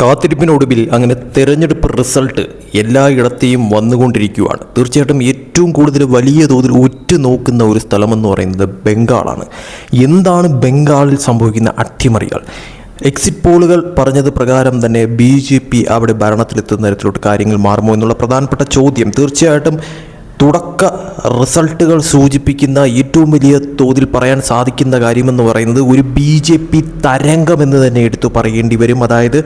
കാത്തിരിപ്പിനൊടുവിൽ അങ്ങനെ തെരഞ്ഞെടുപ്പ് റിസൾട്ട് എല്ലായിടത്തെയും വന്നുകൊണ്ടിരിക്കുകയാണ്. തീർച്ചയായിട്ടും ഏറ്റവും കൂടുതൽ വലിയ തോതിൽ ഉറ്റുനോക്കുന്ന ഒരു സ്ഥലമെന്ന് പറയുന്നത് ബംഗാളാണ്. എന്താണ് ബംഗാളിൽ സംഭവിക്കുന്ന അട്ടിമറികൾ? എക്സിറ്റ് പോളുകൾ പറഞ്ഞത് പ്രകാരം തന്നെ BJP അവിടെ ഭരണത്തിലെത്തുന്ന തരത്തിലോട്ട് കാര്യങ്ങൾ മാറുമോ എന്നുള്ള പ്രധാനപ്പെട്ട ചോദ്യം തീർച്ചയായിട്ടും തുടക്ക റിസൾട്ടുകൾ സൂചിപ്പിക്കുന്ന ഏറ്റവും വലിയ തോതിൽ പറയാൻ സാധിക്കുന്ന കാര്യമെന്ന് പറയുന്നത് ഒരു BJP തരംഗമെന്ന് തന്നെ എടുത്തു പറയേണ്ടി വരും. അതായത്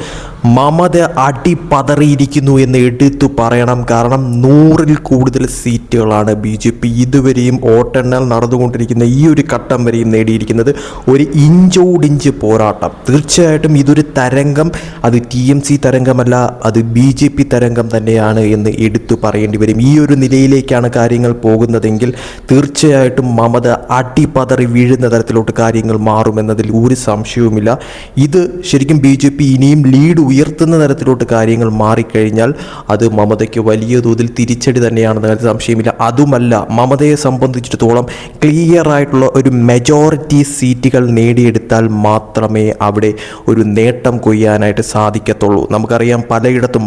മമത അടിപതറിയിരിക്കുന്നു എന്ന് എടുത്തു പറയണം. കാരണം 100-ൽ കൂടുതൽ സീറ്റുകളാണ് BJP ഇതുവരെയും വോട്ടെണ്ണൽ നടന്നുകൊണ്ടിരിക്കുന്ന ഈ ഒരു ഘട്ടം വരെയും നേടിയിരിക്കുന്നത്. ഒരു ഇഞ്ചോടിഞ്ച് പോരാട്ടം. തീർച്ചയായിട്ടും ഇതൊരു തരംഗം. അത് TMC തരംഗമല്ല, അത് BJP തരംഗം തന്നെയാണ് എന്ന് എടുത്തു പറയേണ്ടി വരും. ഈ ഒരു നിലയിലേക്കാണ് കാര്യങ്ങൾ പോകുന്നതെങ്കിൽ തീർച്ചയായിട്ടും മമത അടിപതറി വീഴുന്ന തരത്തിലോട്ട് കാര്യങ്ങൾ മാറുമെന്നതിൽ ഒരു സംശയവുമില്ല. ഇത് ശരിക്കും BJP ഇനിയും ലീഡ് ഉയർത്തുന്ന തരത്തിലോട്ട് കാര്യങ്ങൾ മാറിക്കഴിഞ്ഞാൽ അത് മമതയ്ക്ക് വലിയ തോതിൽ തിരിച്ചടി തന്നെയാണെന്ന കാര്യത്തിൽ സംശയമില്ല. അതുമല്ല, മമതയെ സംബന്ധിച്ചിടത്തോളം ക്ലിയർ ആയിട്ടുള്ള ഒരു മെജോറിറ്റി സീറ്റുകൾ നേടിയെടുത്താൽ മാത്രമേ അവിടെ ഒരു നേട്ടം കൊയ്യാനായിട്ട് സാധിക്കത്തുള്ളൂ. നമുക്കറിയാം,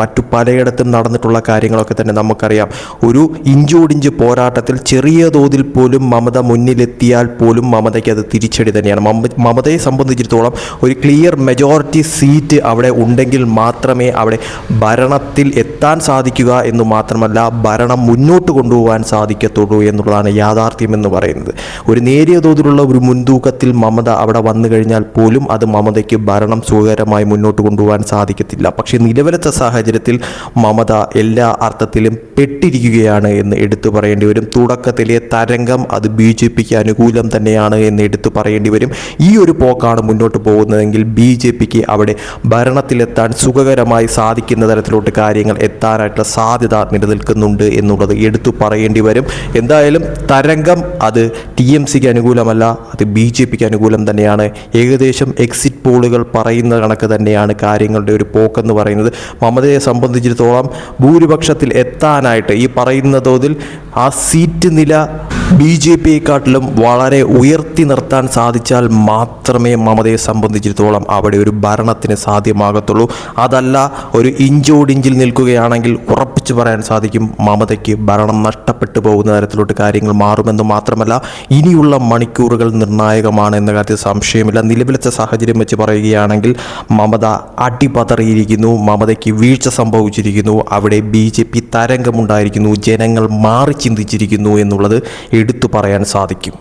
മറ്റു പലയിടത്തും നടന്നിട്ടുള്ള കാര്യങ്ങളൊക്കെ തന്നെ നമുക്കറിയാം. ഒരു ഇഞ്ചോടിഞ്ച് പോരാട്ടത്തിൽ ചെറിയ തോതിൽ പോലും മമത മുന്നിലെത്തിയാൽ പോലും മമതയ്ക്ക് അത് തിരിച്ചടി തന്നെയാണ്. മമതയെ സംബന്ധിച്ചിടത്തോളം ഒരു ക്ലിയർ മെജോറിറ്റി സീറ്റ് അവിടെ ഉണ്ടെങ്കിൽ മാത്രമേ അവിടെ ഭരണത്തിൽ എത്താൻ സാധിക്കുക എന്ന് മാത്രമല്ല ഭരണം മുന്നോട്ട് കൊണ്ടുപോകാൻ സാധിക്കത്തുള്ളൂ എന്നുള്ളതാണ് യാഥാർത്ഥ്യം എന്ന് പറയുന്നത്. ഒരു നേരിയ തോതിലുള്ള ഒരു മുൻതൂക്കത്തിൽ മമത അവിടെ വന്നു കഴിഞ്ഞാൽ പോലും അത് മമതയ്ക്ക് ഭരണം സുഖകരമായി മുന്നോട്ട് കൊണ്ടുപോകാൻ സാധിക്കത്തില്ല. പക്ഷേ നിലവിലത്തെ സാഹചര്യത്തിൽ മമത എല്ലാ അർത്ഥത്തിലും പെട്ടിരിക്കുകയാണ് എന്ന് എടുത്തു പറയേണ്ടി വരും. തുടക്കത്തിലെ തരംഗം അത് BJPക്ക് അനുകൂലം തന്നെയാണ് എന്ന് എടുത്തു പറയേണ്ടി വരും. ഈ ഒരു പോക്കാണ് മുന്നോട്ട് പോകുന്നതെങ്കിൽ BJPക്ക് അവിടെ ഭരണത്തിലെത്താൻ സുഖകരമായി സാധിക്കുന്ന തരത്തിലോട്ട് കാര്യങ്ങൾ എത്താനായിട്ടുള്ള സാധ്യത നിലനിൽക്കുന്നുണ്ട് എന്നുള്ളത് എടുത്തു പറയേണ്ടി വരും. എന്തായാലും തരംഗം അത് TMCക്ക് അനുകൂലമല്ല, അത് BJPക്ക് അനുകൂലം തന്നെയാണ്. ഏകദേശം എക്സിറ്റ് പോളുകൾ പറയുന്ന കണക്ക് തന്നെയാണ് കാര്യങ്ങളുടെ ഒരു പോക്കെന്ന് പറയുന്നത്. മമതയെ സംബന്ധിച്ചിടത്തോളം ഭൂരിപക്ഷത്തിൽ എത്താനായിട്ട് ഈ പറയുന്ന തോതിൽ ആ സീറ്റ് നില BJPയെക്കാട്ടിലും വളരെ ഉയർത്തി നിർത്താൻ സാധിച്ചാൽ മാത്രമേ മമതയെ സംബന്ധിച്ചിടത്തോളം അവിടെ ഒരു ഭരണത്തിന് സാധ്യമാകത്തുള്ളൂ. അതല്ല, ഒരു ഇഞ്ചോടിഞ്ചിൽ നിൽക്കുകയാണെങ്കിൽ ഉറപ്പിച്ചു പറയാൻ സാധിക്കും മമതയ്ക്ക് ഭരണം നഷ്ടപ്പെട്ടു പോകുന്ന തരത്തിലോട്ട് കാര്യങ്ങൾ മാറുമെന്ന് മാത്രമല്ല ഇനിയുള്ള മണിക്കൂറുകൾ നിർണായകമാണ് എന്ന കാര്യത്തിൽ സംശയമില്ല. നിലവിലത്തെ സാഹചര്യം വെച്ച് പറയുകയാണെങ്കിൽ മമത അടിപതറിയിരിക്കുന്നു, മമതയ്ക്ക് വീഴ്ച സംഭവിച്ചിരിക്കുന്നു, അവിടെ BJP തരംഗമുണ്ടായിരിക്കുന്നു, ജനങ്ങൾ മാറി ചിന്തിച്ചിരിക്കുന്നു എന്നുള്ളത് എടുത്തു പറയാൻ സാധിക്കും.